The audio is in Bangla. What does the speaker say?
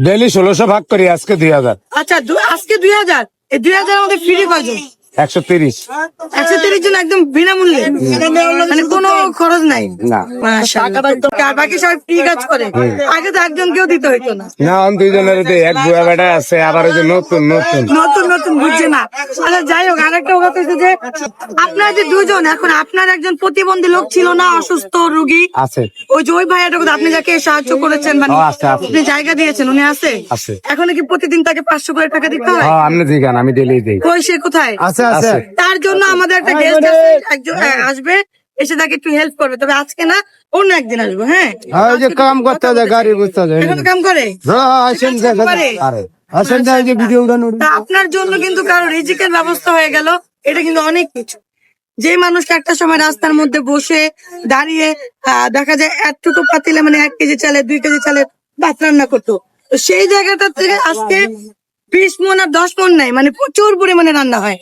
ডেইলি 1600 ভাগ করি, আজকে 2000। আচ্ছা আজকে 2000, এই 2000 এর মধ্যে ফ্রি কয়জন? 130। 130 জন একদম বিনামূল্যে, মানে কোনো খরচ নাই। না মাশাআল্লাহ। আর বাকি সবাই ফ্রি কাজ করে। আগে তো একজন কেউ দিতে হইতো না। না, আমি দুইজনের দিই, এক বুয়া বেটা আছে, আবার ওই যে নতুন নতুন নতুন নতুন বুঝছে না। আচ্ছা যাই হোক, আরেকটা কথা হচ্ছে যে আপনার যে দুজন, এখন আপনার একজন প্রতিবন্ধী লোক ছিল না, অসুস্থ রোগী আছে। ওই যে ওই ভাইয়াটা কথা আপনি যাকে সাহায্য করেছেন, মানে ও, আছে, আছে। আপনি জায়গা দিয়েছেন, উনি আছে? আছে। এখন কি প্রতিদিন তাকে 500 করে টাকা দিতে হয়? হ্যাঁ, আপনি দিগান, আমি ডেইলি দিই। কই সে কোথায়? আছে আছে। তার জন্য আমাদের একটা গেস্ট আছে, একজন আসবে, এসে তাকে একটু হেল্প করবে, তবে আজকে না, অন্য একদিন আসবো। হ্যাঁ, ওই যে কাম করতে যায়, গাড়ি বুঝতে যায়। এখন কাম করে। আসেন পারে। আসেন, এই যে ভিডিও উঠানোর। তা আপনার জন্য কিন্তু কারো রিজিকের ব্যবস্থা হয়ে গেল, এটা কিন্তু অনেক কিছু। যে মানুষটা একটা সময় রাস্তার মধ্যে বসে দাঁড়িয়ে দেখা যায় এতটুকু পাতিলে, মানে 1 কেজি চালে 2 কেজি চালে ভাত রান্না করতো, তো সেই জায়গাটা থেকে আজকে 20 মণ আর 10 মণ নাই, মানে প্রচুর পরিমাণে রান্না হয়।